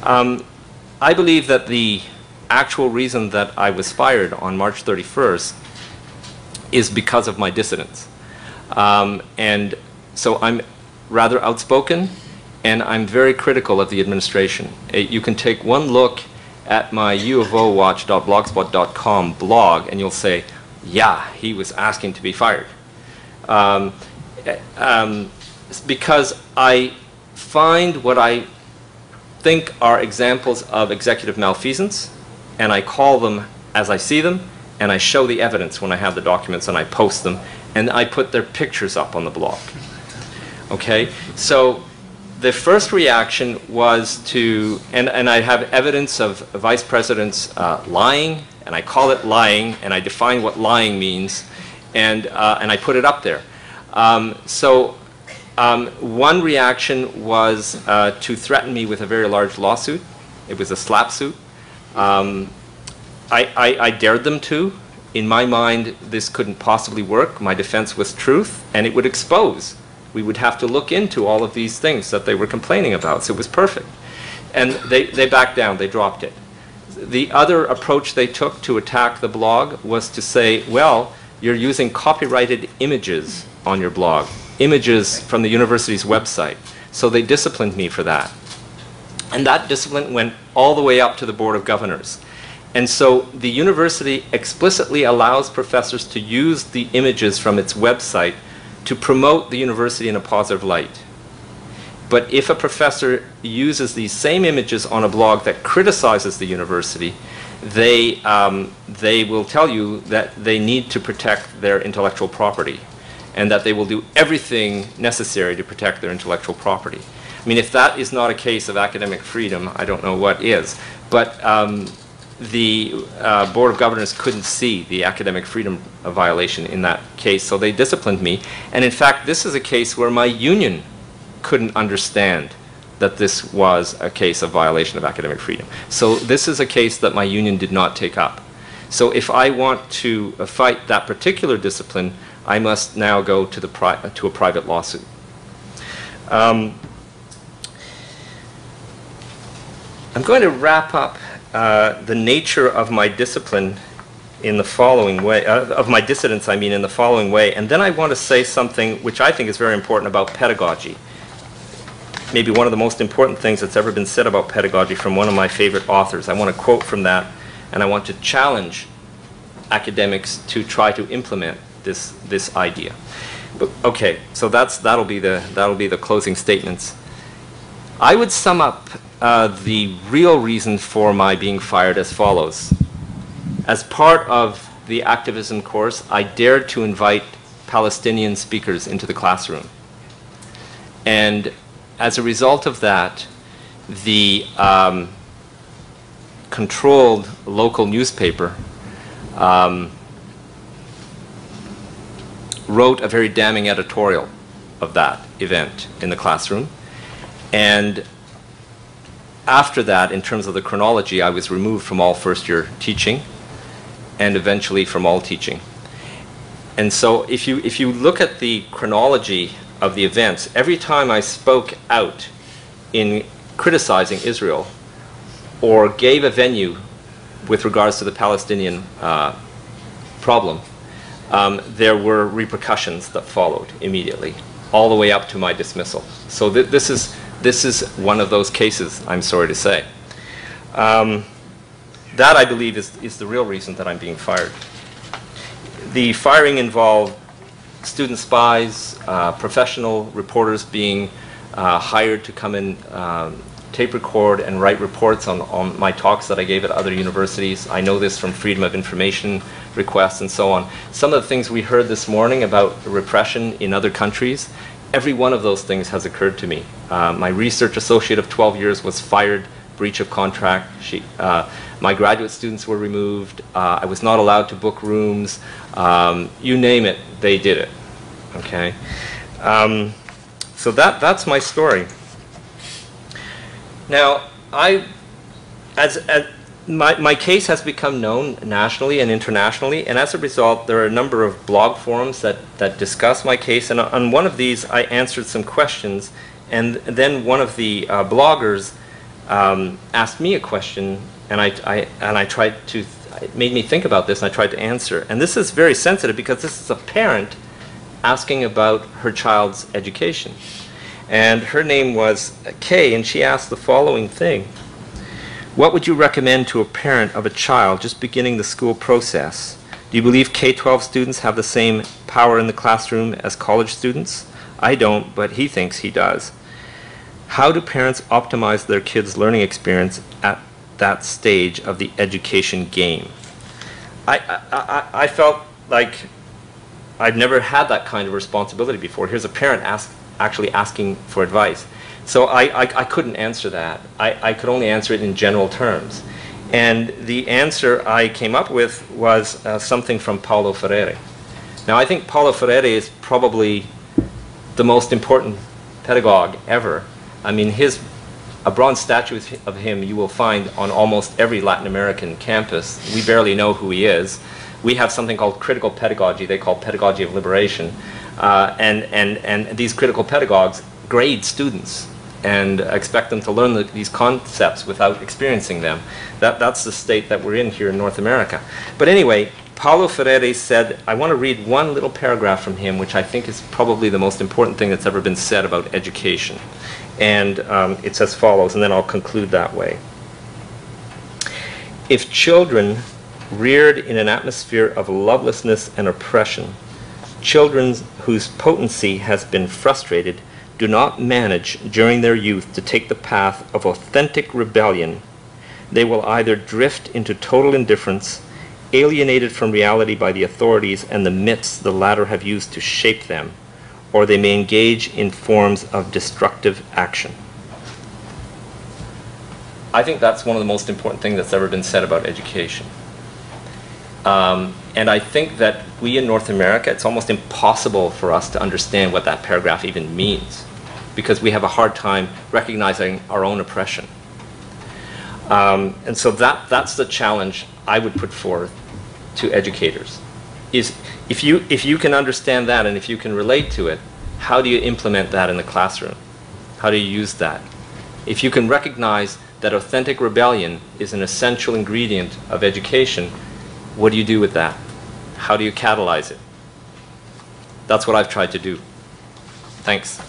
I believe that the actual reason that I was fired on March 31st is because of my dissidence. And so I'm rather outspoken, and I'm very critical of the administration. You can take one look at my uofowatch.blogspot.com blog, and you'll say, yeah, he was asking to be fired. Because I find what I think are examples of executive malfeasance, and I call them as I see them, and I show the evidence when I have the documents, and I post them, and I put their pictures up on the blog. Okay? So the first reaction was to, and I have evidence of vice presidents lying, and I call it lying, and I define what lying means, and I put it up there. One reaction was to threaten me with a very large lawsuit. It was a slap suit. I dared them to. In my mind, this couldn't possibly work. My defense was truth, and it would expose. We would have to look into all of these things that they were complaining about, so it was perfect. And they backed down, they dropped it. The other approach they took to attack the blog was to say, well, you're using copyrighted images on your blog, images from the university's website. So they disciplined me for that. And that discipline went all the way up to the Board of Governors. And so the university explicitly allows professors to use the images from its website to promote the university in a positive light. But if a professor uses these same images on a blog that criticizes the university, they will tell you that they need to protect their intellectual property, and that they will do everything necessary to protect their intellectual property. I mean, if that is not a case of academic freedom, I don't know what is. But the Board of Governors couldn't see the academic freedom violation in that case, so they disciplined me. And in fact, this is a case where my union couldn't understand that this was a case of violation of academic freedom. So this is a case that my union did not take up. So if I want to fight that particular discipline, I must now go to a private lawsuit. I'm going to wrap up the nature of my discipline in the following way, of my dissidence, I mean, in the following way, and then I want to say something which I think is very important about pedagogy. Maybe one of the most important things that's ever been said about pedagogy from one of my favorite authors. I want to quote from that, and I want to challenge academics to try to implement this idea. But, okay, so that'll be the closing statements. I would sum up the real reason for my being fired as follows. As part of the activism course, I dared to invite Palestinian speakers into the classroom. And as a result of that, the controlled local newspaper wrote a very damning editorial of that event in the classroom. And after that, in terms of the chronology, I was removed from all first-year teaching and eventually from all teaching. And so if you look at the chronology of the events, every time I spoke out in criticizing Israel or gave a venue with regards to the Palestinian problem, there were repercussions that followed immediately, all the way up to my dismissal. So this is one of those cases, I'm sorry to say. That, I believe, is the real reason that I'm being fired. The firing involved student spies, professional reporters being hired to come in, tape record and write reports on my talks that I gave at other universities. I know this from Freedom of Information requests and so on. Some of the things we heard this morning about repression in other countries, every one of those things has occurred to me. My research associate of 12 years was fired, breach of contract. My graduate students were removed. I was not allowed to book rooms. You name it, they did it. Okay, so that's my story. Now, my case has become known nationally and internationally, and as a result, there are a number of blog forums that discuss my case. And on one of these, I answered some questions, and then one of the bloggers asked me a question, and I tried to, it made me think about this, and I tried to answer. And this is very sensitive because this is a parent asking about her child's education. And her name was Kay, and she asked the following thing. What would you recommend to a parent of a child just beginning the school process? Do you believe K-12 students have the same power in the classroom as college students? I don't, but he thinks he does. How do parents optimize their kids' learning experience at that stage of the education game? I felt like I've never had that kind of responsibility before. Here's a parent actually asking for advice. So I couldn't answer that. I could only answer it in general terms. And the answer I came up with was something from Paulo Freire. Now, I think Paulo Freire is probably the most important pedagogue ever. I mean, a bronze statue of him you will find on almost every Latin American campus. We barely know who he is. We have something called critical pedagogy, they call pedagogy of liberation. And these critical pedagogues grade students and expect them to learn these concepts without experiencing them. That's the state that we're in here in North America. But anyway, Paulo Freire said, I want to read one little paragraph from him, which I think is probably the most important thing that's ever been said about education. And it's as follows, and then I'll conclude that way. If children reared in an atmosphere of lovelessness and oppression, children whose potency has been frustrated, do not manage during their youth to take the path of authentic rebellion, they will either drift into total indifference, alienated from reality by the authorities and the myths the latter have used to shape them, or they may engage in forms of destructive action. I think that's one of the most important things that's ever been said about education. And I think that we in North America, it's almost impossible for us to understand what that paragraph even means, because we have a hard time recognizing our own oppression. And so that's the challenge I would put forth to educators, is if you can understand that and if you can relate to it, how do you implement that in the classroom? How do you use that? If you can recognize that authentic rebellion is an essential ingredient of education, what do you do with that? How do you catalyze it? That's what I've tried to do. Thanks.